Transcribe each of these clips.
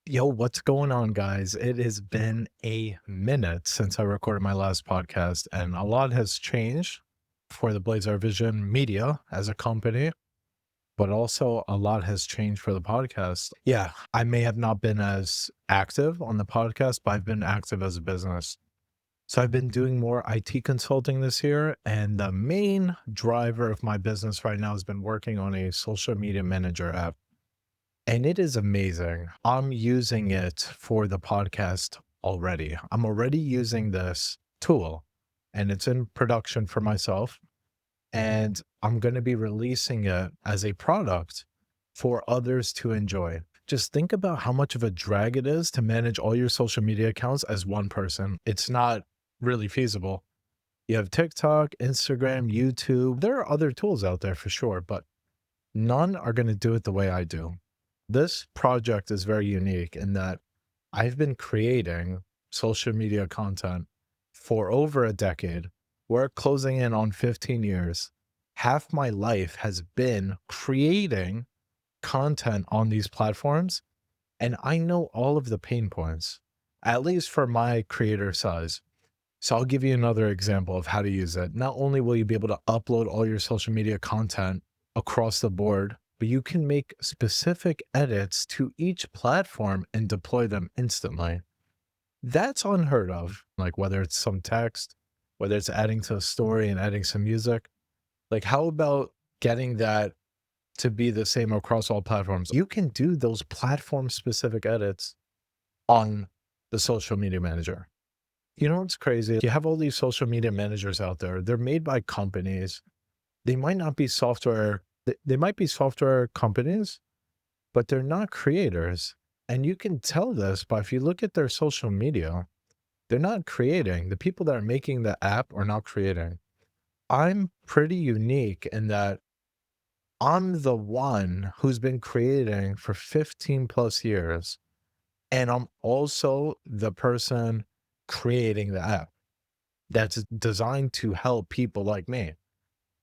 Yo, what's going on, guys? It has been a minute since I recorded my last podcast, and a lot has changed for the Blazar Vision Media as a company, but also a lot has changed for the podcast. Yeah, I may have not been as active on the podcast, but I've been active as a business. So I've been doing more IT consulting this year, and the main driver of my business right now has been working on a social media manager app. And it is amazing. I'm using it for the podcast already. I'm already using this tool and it's in production for myself. And I'm going to be releasing it as a product for others to enjoy. Just think about how much of a drag it is to manage all your social media accounts as one person. It's not really feasible. You have TikTok, Instagram, YouTube. There are other tools out there for sure, but none are going to do it the way I do. This project is very unique in that I've been creating social media content for over a decade. We're closing in on 15 years. Half my life has been creating content on these platforms, and I know all of the pain points, at least for my creator size. So I'll give you another example of how to use it. Not only will you be able to upload all your social media content across the board, but you can make specific edits to each platform and deploy them instantly. That's unheard of. Like whether it's some text, whether it's adding to a story and adding some music. Like, how about getting that to be the same across all platforms? You can do those platform specific edits on the social media manager. You know what's crazy? You have all these social media managers out there. They're made by companies. They might not be software. They might be software companies, but they're not creators. And you can tell this by if you look at their social media, they're not creating. The people that are making the app are not creating. I'm pretty unique in that I'm the one who's been creating for 15 plus years. And I'm also the person creating the app that's designed to help people like me.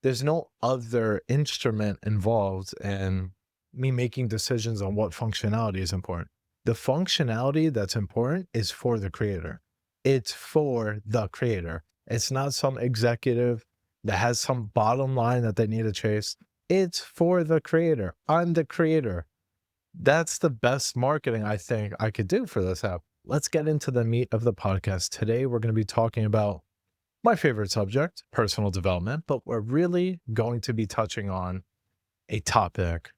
There's no other instrument involved in me making decisions on what functionality is important. The functionality that's important is for the creator. It's for the creator. It's not some executive that has some bottom line that they need to chase. It's for the creator. I'm the creator. That's the best marketing I think I could do for this app. Let's get into the meat of the podcast. Today, we're going to be talking about my favorite subject, personal development, but we're really going to be touching on a topic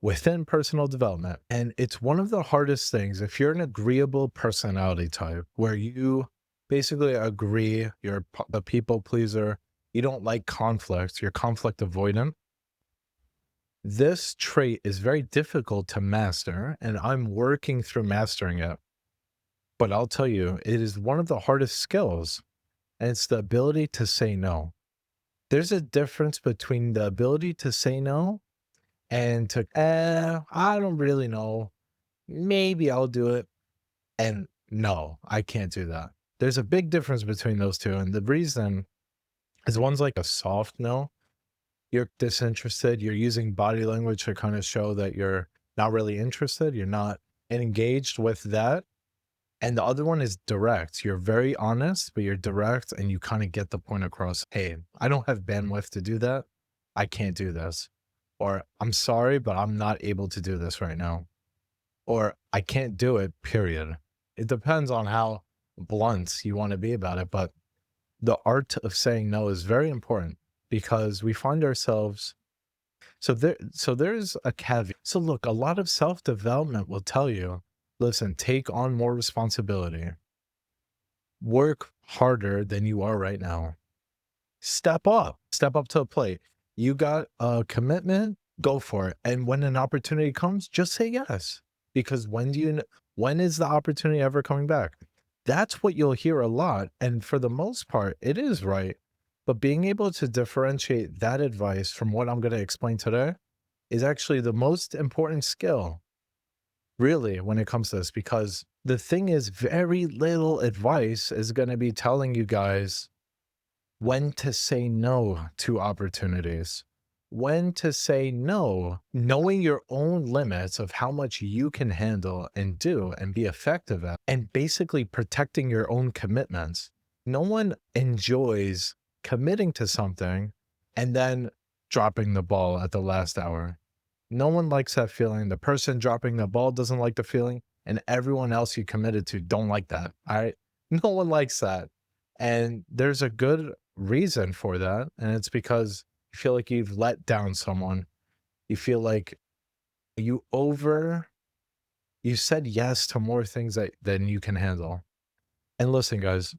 within personal development. And it's one of the hardest things. If you're an agreeable personality type where you basically agree, you're a people pleaser, you don't like conflict, you're conflict avoidant, this trait is very difficult to master. And I'm working through mastering it. But I'll tell you, it is one of the hardest skills, and it's the ability to say no. There's a difference between the ability to say no and to, I don't really know. Maybe I'll do it. And no, I can't do that. There's a big difference between those two. And the reason is one's like a soft no. You're disinterested. You're using body language to kind of show that you're not really interested. You're not engaged with that. And the other one is direct. You're very honest, but you're direct and you kind of get the point across. Hey, I don't have bandwidth to do that. I can't do this. Or I'm sorry, but I'm not able to do this right now. Or I can't do it, period. It depends on how blunt you want to be about it. But the art of saying no is very important because we find ourselves. So there's a caveat. So look, a lot of self-development will tell you, listen, take on more responsibility. Work harder than you are right now. Step up to the plate. You got a commitment, go for it. And when an opportunity comes, just say yes. Because when is the opportunity ever coming back? That's what you'll hear a lot. And for the most part, it is right. But being able to differentiate that advice from what I'm going to explain today is actually the most important skill, really, when it comes to this. Because the thing is, very little advice is going to be telling you guys when to say no to opportunities, when to say no, knowing your own limits of how much you can handle and do and be effective at, and basically protecting your own commitments. No one enjoys committing to something and then dropping the ball at the last hour. No one likes that feeling. The person dropping the ball doesn't like the feeling, and everyone else you committed to don't like that. All right. No one likes that. And there's a good reason for that. And it's because you feel like you've let down someone. You feel like you said yes to more things than you can handle. And listen, guys,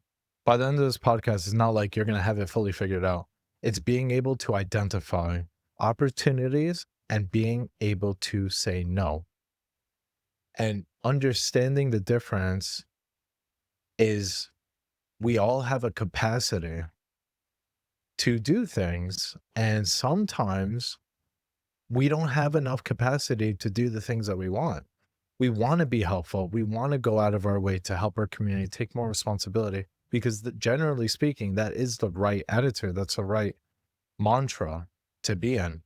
by the end of this podcast, it's not like you're going to have it fully figured out. It's being able to identify opportunities and being able to say no. And understanding the difference is we all have a capacity to do things. And sometimes we don't have enough capacity to do the things that we want. We want to be helpful. We want to go out of our way to help our community, take more responsibility, because generally speaking, that is the right attitude. That's the right mantra to be in.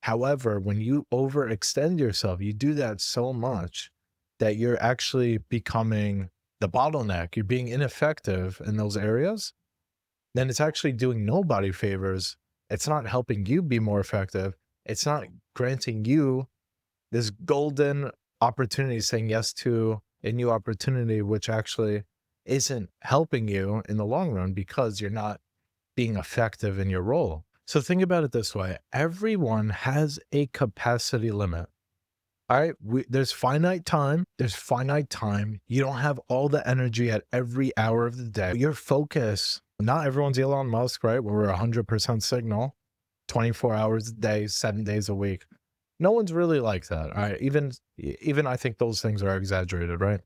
However, when you overextend yourself, you do that so much that you're actually becoming the bottleneck. You're being ineffective in those areas. Then it's actually doing nobody favors. It's not helping you be more effective. It's not granting you this golden opportunity, saying yes to a new opportunity, which actually isn't helping you in the long run because you're not being effective in your role. So think about it this way. Everyone has a capacity limit. All right. There's finite time. There's finite time. You don't have all the energy at every hour of the day. Your focus, not everyone's Elon Musk, right? Where we're 100% signal, 24 hours a day, 7 days a week. No one's really like that. All right. Even I think those things are exaggerated, right?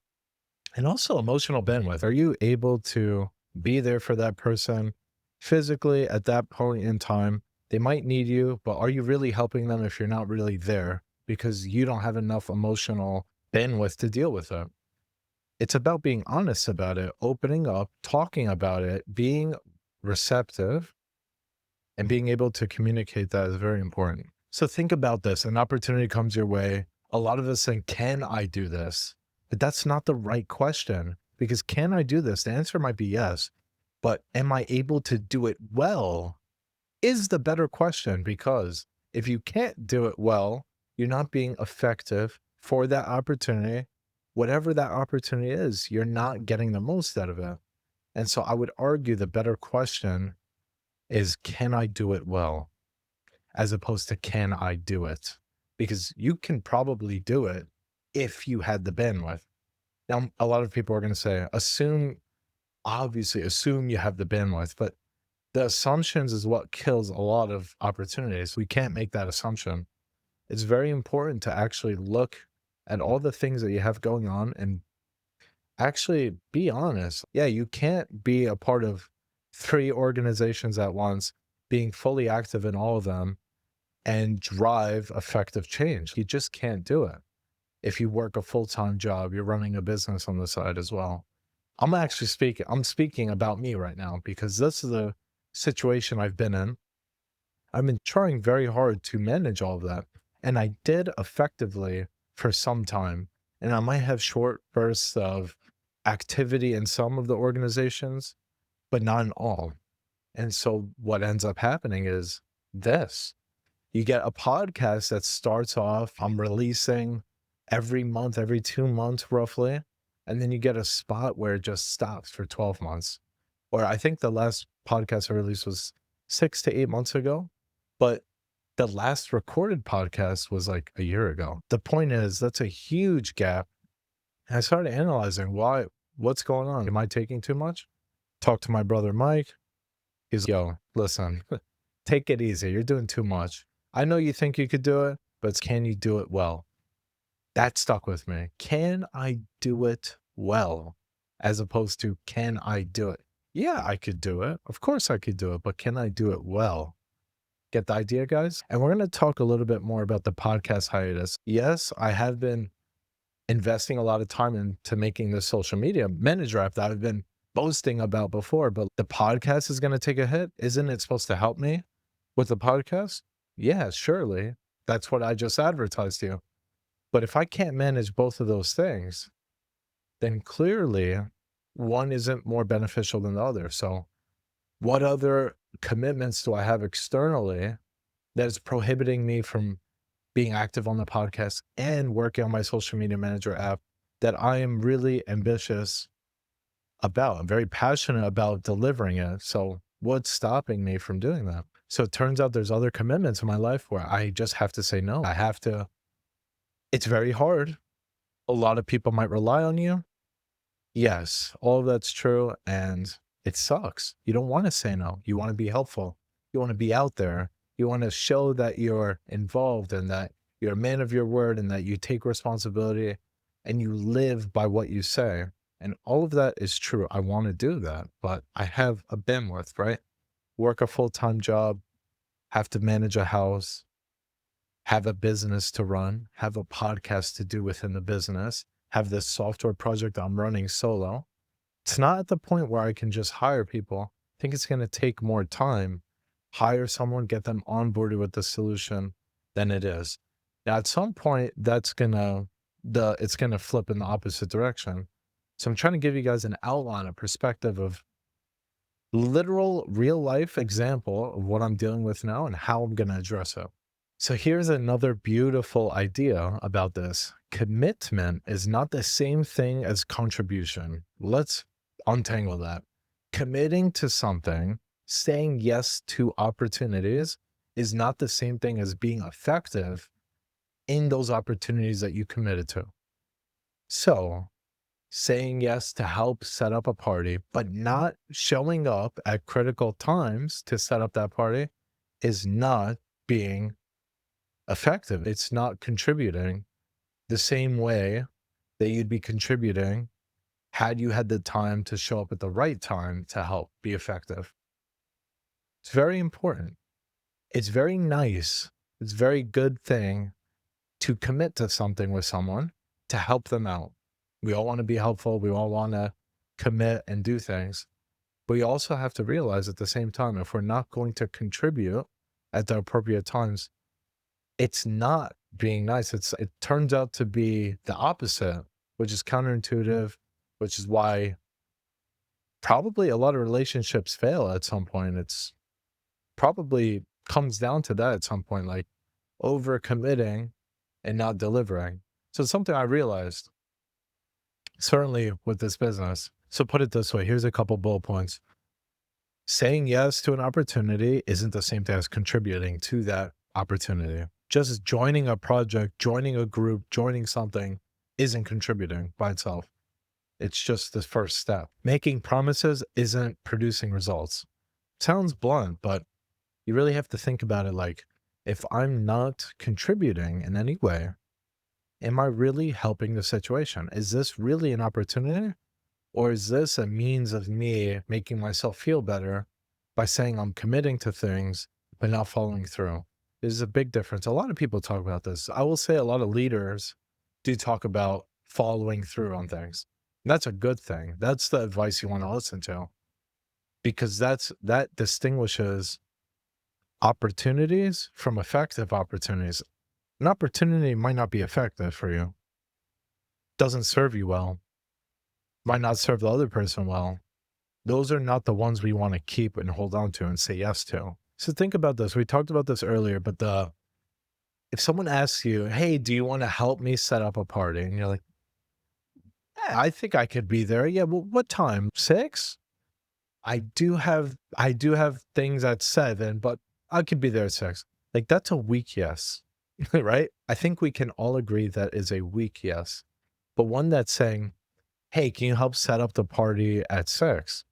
And also emotional bandwidth. Are you able to be there for that person physically at that point in time? They might need you, but are you really helping them if you're not really there because you don't have enough emotional bandwidth to deal with it? It's about being honest about it, opening up, talking about it, being receptive, and being able to communicate that is very important. So think about this. An opportunity comes your way. A lot of us think, can I do this? But that's not the right question, because can I do this? The answer might be yes, but am I able to do it well is the better question, because if you can't do it well, you're not being effective for that opportunity. Whatever that opportunity is, you're not getting the most out of it. And so I would argue the better question is, can I do it well? As opposed to, can I do it? Because you can probably do it if you had the bandwidth. Now, a lot of people are going to say, obviously assume you have the bandwidth, but the assumptions is what kills a lot of opportunities. We can't make that assumption. It's very important to actually look at all the things that you have going on and actually be honest. Yeah, you can't be a part of 3 organizations at once, being fully active in all of them, and drive effective change. You just can't do it. If you work a full-time job, you're running a business on the side as well. I'm speaking about me right now, because this is the situation I've been in. I've been trying very hard to manage all of that, and I did effectively for some time. And I might have short bursts of activity in some of the organizations, but not in all. And so what ends up happening is this. You get a podcast that starts off, I'm releasing every month, every 2 months roughly. And then you get a spot where it just stops for 12 months. Or I think the last podcast I released was 6 to 8 months ago. But the last recorded podcast was like a year ago. The point is, that's a huge gap. And I started analyzing what's going on? Am I taking too much? Talk to my brother Mike. He's, yo, listen, take it easy. You're doing too much. I know you think you could do it, but can you do it well? That stuck with me. Can I do it well? As opposed to, can I do it? Yeah, I could do it. Of course I could do it, but can I do it well? Get the idea, guys? And we're going to talk a little bit more about the podcast hiatus. Yes, I have been investing a lot of time into making this social media manager app that I've been boasting about before, but the podcast is going to take a hit. Isn't it supposed to help me with the podcast? Yeah, surely. That's what I just advertised to you. But if I can't manage both of those things, then clearly one isn't more beneficial than the other. So, what other commitments do I have externally that is prohibiting me from being active on the podcast and working on my social media manager app that I am really ambitious about? I'm very passionate about delivering it. So, what's stopping me from doing that? So, it turns out there's other commitments in my life where I just have to say no. I have to, it's very hard. A lot of people might rely on you. Yes, all of that's true, and it sucks. You don't wanna say no. You wanna be helpful. You wanna be out there. You wanna show that you're involved and that you're a man of your word and that you take responsibility and you live by what you say, and all of that is true. I wanna do that, but I have a bandwidth, right? Work a full-time job, have to manage a house, have a business to run, have a podcast to do within the business, have this software project I'm running solo. It's not at the point where I can just hire people. I think it's going to take more time, hire someone, get them onboarded with the solution than it is. Now, at some point, it's gonna flip in the opposite direction. So I'm trying to give you guys an outline, a perspective of literal real life example of what I'm dealing with now and how I'm going to address it. So here's another beautiful idea about this. Commitment is not the same thing as contribution. Let's untangle that. Committing to something, saying yes to opportunities is not the same thing as being effective in those opportunities that you committed to. So saying yes to help set up a party, but not showing up at critical times to set up that party is not being effective. It's not contributing the same way that you'd be contributing had you had the time to show up at the right time to help be effective. It's very important. It's very nice. It's a very good thing to commit to something with someone to help them out. We all want to be helpful. We all want to commit and do things. But we also have to realize at the same time, if we're not going to contribute at the appropriate times, it's not being nice. It turns out to be the opposite, which is counterintuitive, which is why probably a lot of relationships fail at some point. It's probably comes down to that at some point, like overcommitting and not delivering. So it's something I realized, certainly with this business. So put it this way, here's a couple bullet points. Saying yes to an opportunity isn't the same thing as contributing to that opportunity. Just joining a project, joining a group, joining something isn't contributing by itself. It's just the first step. Making promises isn't producing results. Sounds blunt, but you really have to think about it like, if I'm not contributing in any way, am I really helping the situation? Is this really an opportunity? Or is this a means of me making myself feel better by saying I'm committing to things, but not following through? There's a big difference. A lot of people talk about this. I will say a lot of leaders do talk about following through on things. That's a good thing. That's the advice you want to listen to, because that distinguishes opportunities from effective opportunities. An opportunity might not be effective for you, doesn't serve you well, might not serve the other person well. Those are not the ones we want to keep and hold on to and say yes to. So think about this. We talked about this earlier, but if someone asks you, hey, do you want to help me set up a party? And you're like, yeah, I think I could be there. Yeah, well, what time? 6? I do have things at 7, but I could be there at 6. Like, that's a weak yes, right? I think we can all agree that is a weak yes. But one that's saying, hey, can you help set up the party at 6?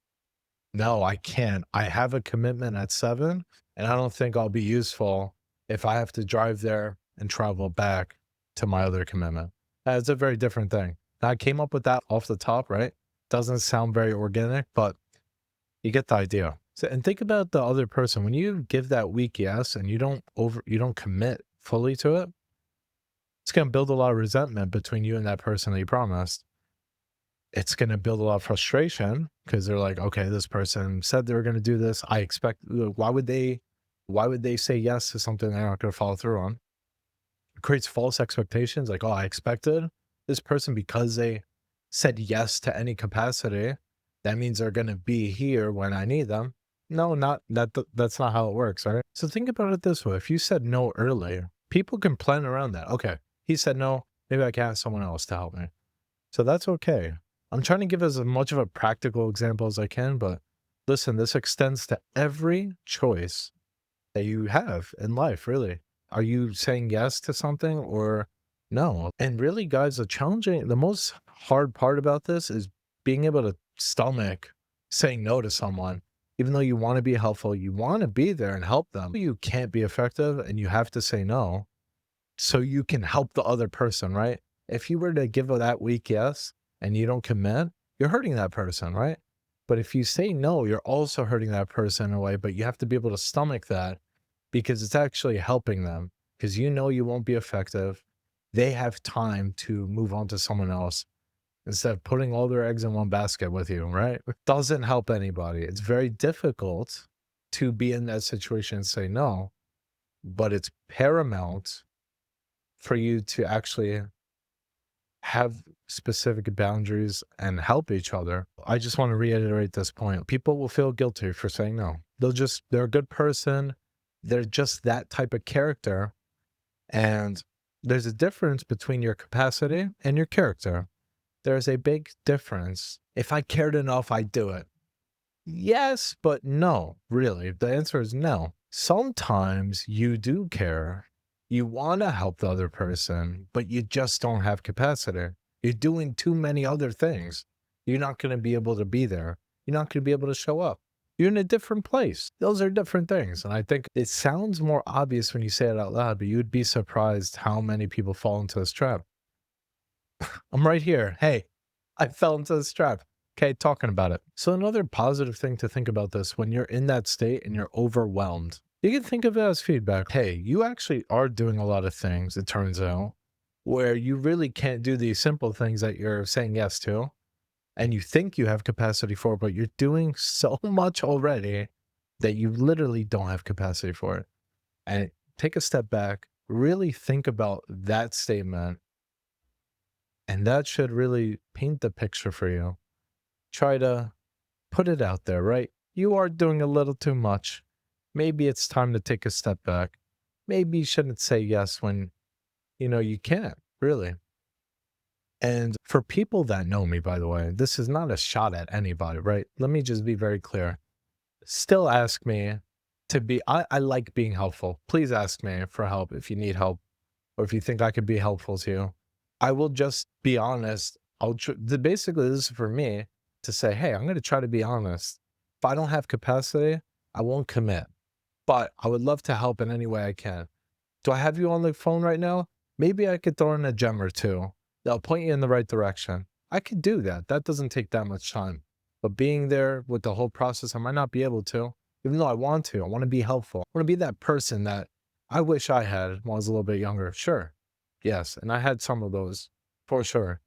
No, I can't. I have a commitment at 7, and I don't think I'll be useful if I have to drive there and travel back to my other commitment. It's a very different thing. Now, I came up with that off the top, right? Doesn't sound very organic, but you get the idea. So, and think about the other person. When you give that weak yes and you don't commit fully to it, it's going to build a lot of resentment between you and that person that you promised. It's going to build a lot of frustration because they're like, okay, this person said they were going to do this. I expect, why Why would they say yes to something they're not going to follow through on? It creates false expectations like, oh, I expected this person because they said yes to any capacity. That means they're going to be here when I need them. No, not that. That's not how it works, right? So think about it this way. If you said no earlier, people can plan around that. Okay, he said no. Maybe I can ask someone else to help me. So that's okay. I'm trying to give as much of a practical example as I can, but listen, this extends to every choice that you have in life, really. Are you saying yes to something or no? And really, guys, the most hard part about this is being able to stomach saying no to someone. Even though you want to be helpful, you want to be there and help them, you can't be effective and you have to say no so you can help the other person, right? If you were to give that weak yes and you don't commit, you're hurting that person, right? But if you say no, you're also hurting that person in a way, but you have to be able to stomach that because it's actually helping them because you know you won't be effective. They have time to move on to someone else instead of putting all their eggs in one basket with you, right? It doesn't help anybody. It's very difficult to be in that situation and say no, but it's paramount for you to actually have specific boundaries and help each other. I just want to reiterate this point. People will feel guilty for saying no. They're a good person. They're just that type of character. And there's a difference between your capacity and your character. There's a big difference. If I cared enough, I'd do it. Yes, but no, really. The answer is no. Sometimes you do care. You want to help the other person, but you just don't have capacity. You're doing too many other things. You're not going to be able to be there. You're not going to be able to show up. You're in a different place. Those are different things. And I think it sounds more obvious when you say it out loud, but you'd be surprised how many people fall into this trap. I'm right here. Hey, I fell into this trap. Okay, talking about it. So another positive thing to think about this, when you're in that state and you're overwhelmed, you can think of it as feedback. Hey, you actually are doing a lot of things, it turns out, where you really can't do these simple things that you're saying yes to, and you think you have capacity for, but you're doing so much already that you literally don't have capacity for it. And take a step back, really think about that statement, and that should really paint the picture for you. Try to put it out there, right? You are doing a little too much. Maybe it's time to take a step back. Maybe you shouldn't say yes when, you can't, really. And for people that know me, by the way, this is not a shot at anybody, right? Let me just be very clear. Still ask me I like being helpful. Please ask me for help if you need help or if you think I could be helpful to you. I will just be honest. Basically, this is for me to say, hey, I'm going to try to be honest. If I don't have capacity, I won't commit, but I would love to help in any way I can. Do I have you on the phone right now? Maybe I could throw in a gem or two that'll point you in the right direction. I could do that. That doesn't take that much time. But being there with the whole process, I might not be able to, even though I want to. I want to be helpful. I want to be that person that I wish I had when I was a little bit younger. Sure. Yes. And I had some of those for sure.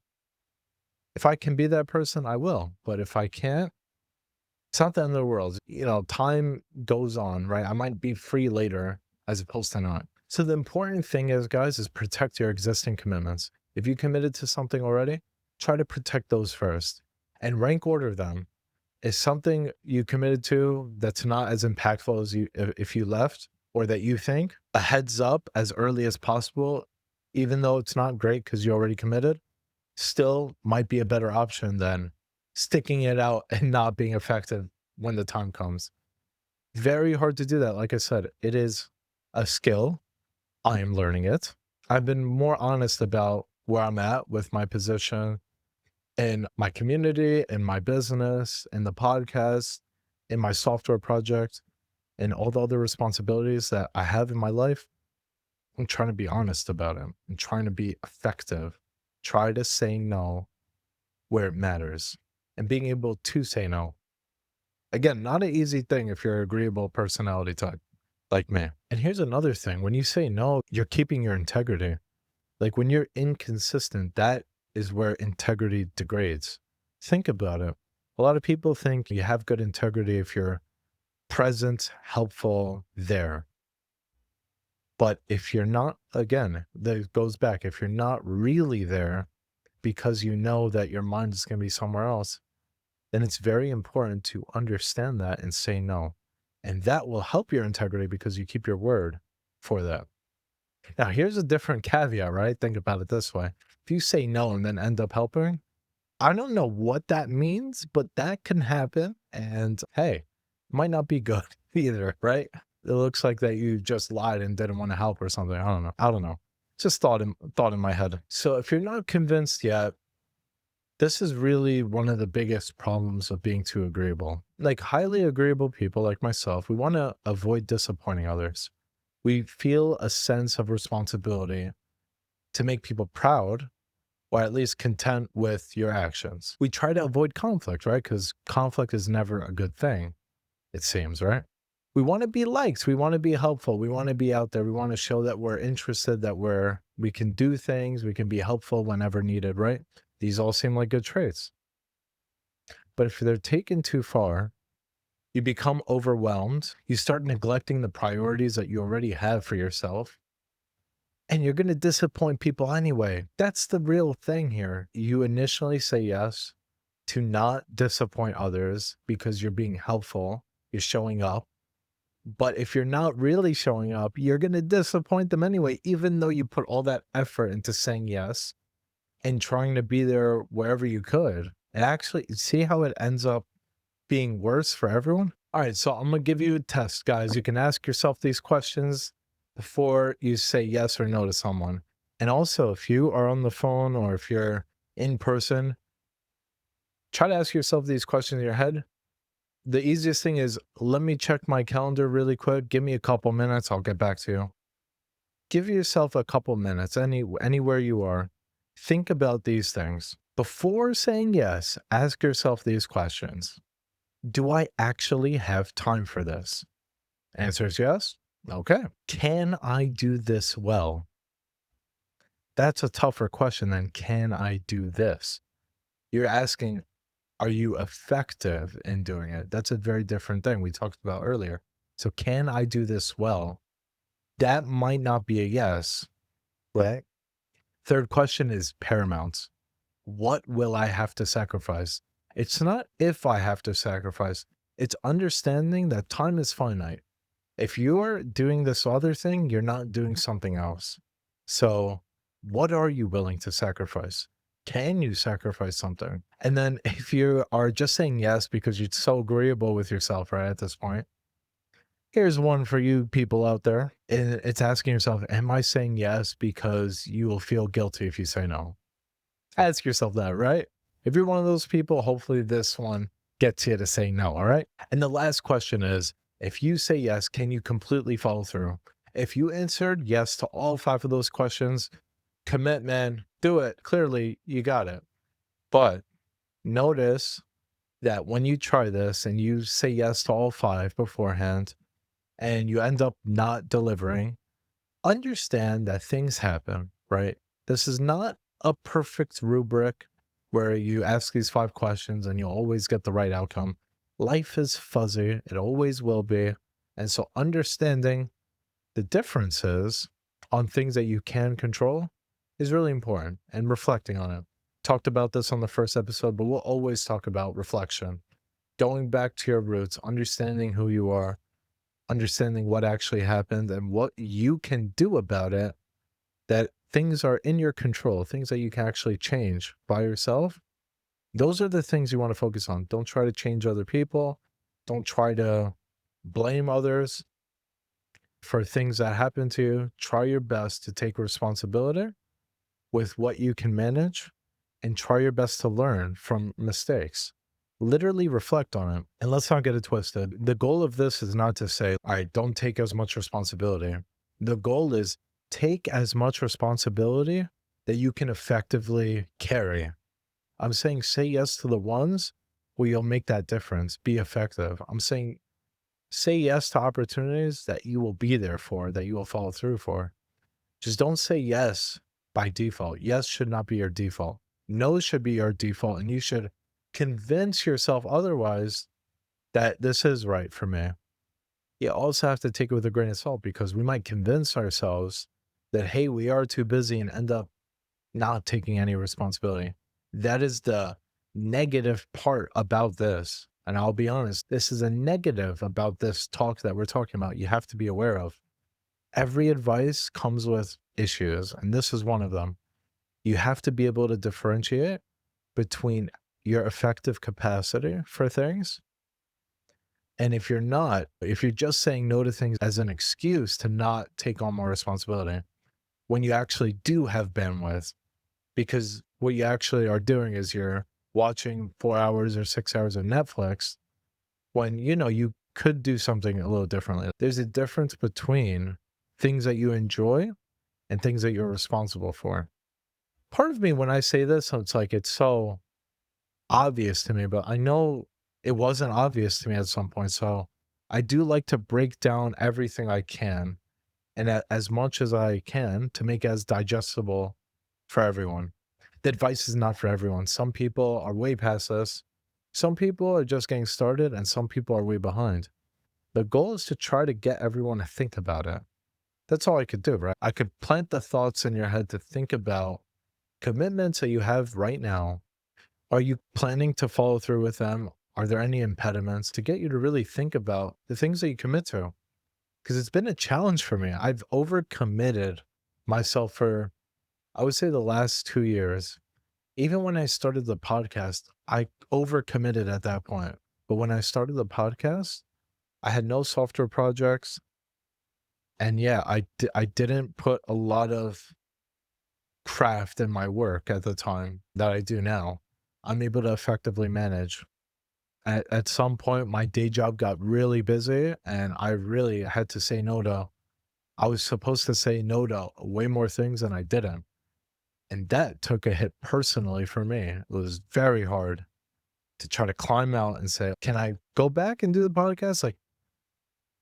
If I can be that person, I will. But if I can't, it's not the end of the world. Time goes on, right? I might be free later as opposed to not. So the important thing is, guys, is protect your existing commitments. If you committed to something already, try to protect those first and rank order them. Is something you committed to that's not as impactful as if you left, or that you think a heads up as early as possible, even though it's not great because you already committed, still might be a better option than sticking it out and not being effective when the time comes. Very hard to do that. Like I said, it is a skill. I am learning it. I've been more honest about where I'm at with my position in my community, in my business, in the podcast, in my software project, and all the other responsibilities that I have in my life. I'm trying to be honest about it. I'm trying to be effective. Try to say no where it matters and being able to say no. Again, not an easy thing if you're an agreeable personality type like me. And here's another thing. When you say no, you're keeping your integrity. Like when you're inconsistent, that is where integrity degrades. Think about it. A lot of people think you have good integrity if you're present, helpful, there. But if you're not, again, that goes back, if you're not really there because you know that your mind is going to be somewhere else, then it's very important to understand that and say no. And that will help your integrity because you keep your word for that. Now, here's a different caveat, right? Think about it this way. If you say no and then end up helping, I don't know what that means, but that can happen. And hey, might not be good either, right? It looks like that you just lied and didn't want to help or something. I don't know. I don't know. Just thought in my head. So if you're not convinced yet, this is really one of the biggest problems of being too agreeable. Like highly agreeable people like myself, we want to avoid disappointing others. We feel a sense of responsibility to make people proud or at least content with your actions. We try to avoid conflict, right? Because conflict is never a good thing, it seems, right? We want to be liked. We want to be helpful. We want to be out there. We want to show that we're interested, that we can do things. We can be helpful whenever needed, right? These all seem like good traits. But if they're taken too far, you become overwhelmed. You start neglecting the priorities that you already have for yourself. And you're going to disappoint people anyway. That's the real thing here. You initially say yes to not disappoint others because you're being helpful, you're showing up. But if you're not really showing up, you're going to disappoint them anyway, even though you put all that effort into saying yes and trying to be there wherever you could. And actually, see how it ends up being worse for everyone? All right, so I'm going to give you a test, guys. You can ask yourself these questions before you say yes or no to someone. And also, if you are on the phone or if you're in person, try to ask yourself these questions in your head. The easiest thing is, let me check my calendar really quick. Give me a couple minutes. I'll get back to you. Give yourself a couple minutes, anywhere you are. Think about these things. Before saying yes, ask yourself these questions. Do I actually have time for this? Answer is yes. Okay. Can I do this well? That's a tougher question than can I do this? You're asking, are you effective in doing it? That's a very different thing we talked about earlier. So can I do this well? That might not be a yes, right? Third question is paramount. What will I have to sacrifice? It's not if I have to sacrifice. It's understanding that time is finite. If you're doing this other thing, you're not doing something else. So what are you willing to sacrifice? Can you sacrifice something? And then if you are just saying yes because you're so agreeable with yourself, right, at this point, here's one for you people out there. And it's asking yourself, am I saying yes because you will feel guilty if you say no? Ask yourself that, right? If you're one of those people, hopefully this one gets you to say no, all right? And the last question is, if you say yes, can you completely follow through? If you answered yes to all 5 of those questions, commit, man, do it. Clearly, you got it. But notice that when you try this and you say yes to all 5 beforehand and you end up not delivering, understand that things happen, right? This is not a perfect rubric where you ask these 5 questions and you'll always get the right outcome. Life is fuzzy. It always will be. And so understanding the differences on things that you can control is really important, and reflecting on it. Talked about this on the first episode, but we'll always talk about reflection, going back to your roots, understanding who you are, understanding what actually happened and what you can do about it, that things are in your control, things that you can actually change by yourself. Those are the things you want to focus on. Don't try to change other people. Don't try to blame others for things that happen to you. Try your best to take responsibility with what you can manage and try your best to learn from mistakes. Literally reflect on it. And let's not get it twisted. The goal of this is not to say, all right, don't take as much responsibility. The goal is take as much responsibility that you can effectively carry. I'm saying say yes to the ones where you'll make that difference, be effective. I'm saying say yes to opportunities that you will be there for, that you will follow through for. Just don't say yes by default. Yes should not be your default. No should be your default, and you should convince yourself otherwise that this is right for me. you also have to take it with a grain of salt because we might convince ourselves that, hey, we are too busy and end up not taking any responsibility. That is the negative part about this. And I'll be honest, this is a negative about this talk that we're talking about. You have to be aware of. Every advice comes with issues, and this is one of them. You have to be able to differentiate between your effective capacity for things. And if you're not, if you're just saying no to things as an excuse to not take on more responsibility, when you actually do have bandwidth, because what you actually are doing is you're watching 4 hours or 6 hours of Netflix when, you could do something a little differently. There's a difference between things that you enjoy and things that you're responsible for. Part of me, when I say this, it's like it's so obvious to me, but I know it wasn't obvious to me at some point. So I do like to break down everything I can and as much as I can to make it as digestible for everyone. The advice is not for everyone. Some people are way past this. Some people are just getting started and some people are way behind. The goal is to try to get everyone to think about it. That's all I could do, right? I could plant the thoughts in your head to think about commitments that you have right now. Are you planning to follow through with them? Are there any impediments to get you to really think about the things that you commit to? Because it's been a challenge for me. I've overcommitted myself for, I would say, the last 2 years. Even when I started the podcast, I overcommitted at that point. But when I started the podcast, I had no software projects. And yeah, I didn't put a lot of craft in my work at the time that I do now. I'm able to effectively manage. At some point, my day job got really busy and I really had to say no to, I was supposed to say no to way more things than I didn't. And that took a hit personally for me. It was very hard to try to climb out and say, can I go back and do the podcast? Like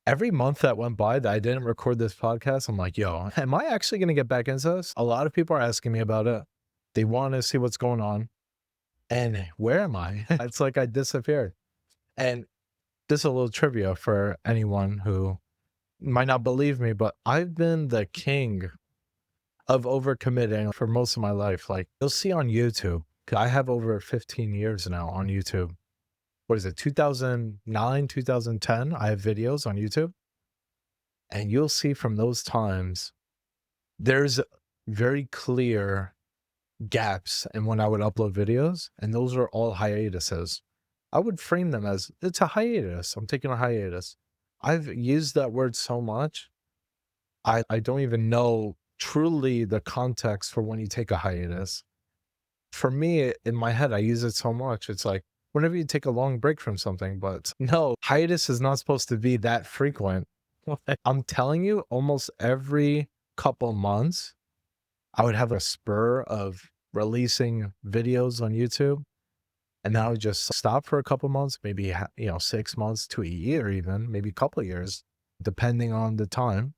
every month that went by that I didn't record this podcast, I'm like, yo, am I actually going to get back into this? A lot of people are asking me about it. They want to see what's going on. And where am I? It's like I disappeared. And this is a little trivia for anyone who might not believe me, but I've been the king of overcommitting for most of my life. Like you'll see on YouTube, 'cause I have over 15 years now on YouTube. What is it, 2009, 2010? I have videos on YouTube. And you'll see from those times, there's very clear gaps in when I would upload videos. And those are all hiatuses. I would frame them as it's a hiatus. I'm taking a hiatus. I've used that word so much. I don't even know truly the context for when you take a hiatus. For me, in my head, I use it so much. It's like whenever you take a long break from something, but no, hiatus is not supposed to be that frequent. I'm telling you, almost every couple months, I would have a spur of releasing videos on YouTube. And then I would just stop for a couple months, maybe, 6 months to a year, even maybe a couple of years, depending on the time.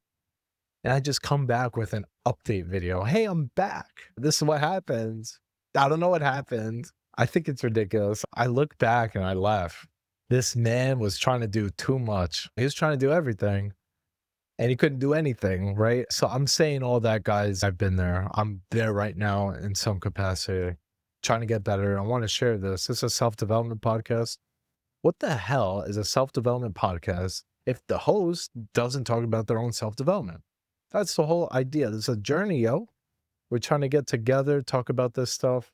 And I just come back with an update video. Hey, I'm back. This is what happens. I don't know what happened. I think it's ridiculous. I look back and I laugh. This man was trying to do too much. He was trying to do everything and he couldn't do anything, right? So I'm saying all that, guys. I've been there. I'm there right now in some capacity, trying to get better. I want to share this. This is a self-development podcast. What the hell is a self-development podcast if the host doesn't talk about their own self-development? That's the whole idea. It's a journey, yo. We're trying to get together, talk about this stuff.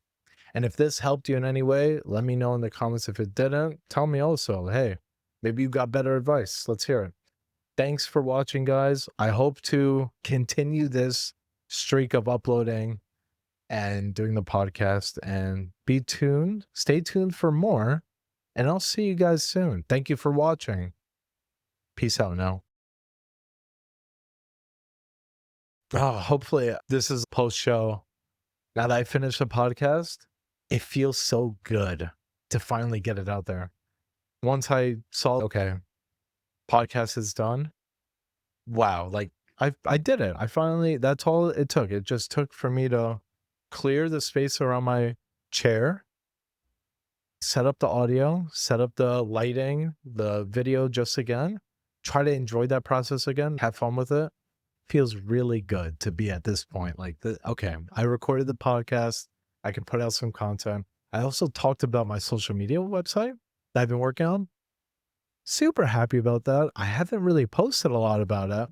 And if this helped you in any way, let me know in the comments. If it didn't, tell me also, hey, maybe you got better advice. Let's hear it. Thanks for watching, guys. I hope to continue this streak of uploading and doing the podcast, and be tuned. Stay tuned for more, and I'll see you guys soon. Thank you for watching. Peace out now. Oh, hopefully this is post-show. Now that I finished the podcast, it feels so good to finally get it out there. Once I saw, okay, podcast is done. Wow, like I did it. I finally, that's all it took. It just took for me to clear the space around my chair, set up the audio, set up the lighting, the video just again, try to enjoy that process again, have fun with it. Feels really good to be at this point. Like, okay, I recorded the podcast. I can put out some content. I also talked about my social media website that I've been working on. Super happy about that. I haven't really posted a lot about it.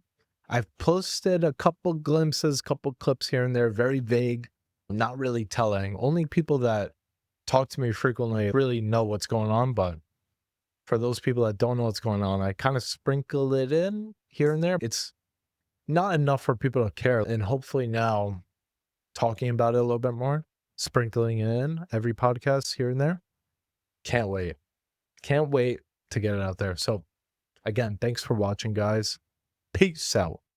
I've posted a couple glimpses, couple clips here and there, very vague, not really telling. Only people that talk to me frequently really know what's going on. But for those people that don't know what's going on, I kind of sprinkle it in here and there. It's not enough for people to care. And hopefully now talking about it a little bit more, sprinkling it in every podcast here and there. Can't wait. Can't wait to get it out there. So again, thanks for watching, guys. Peace out.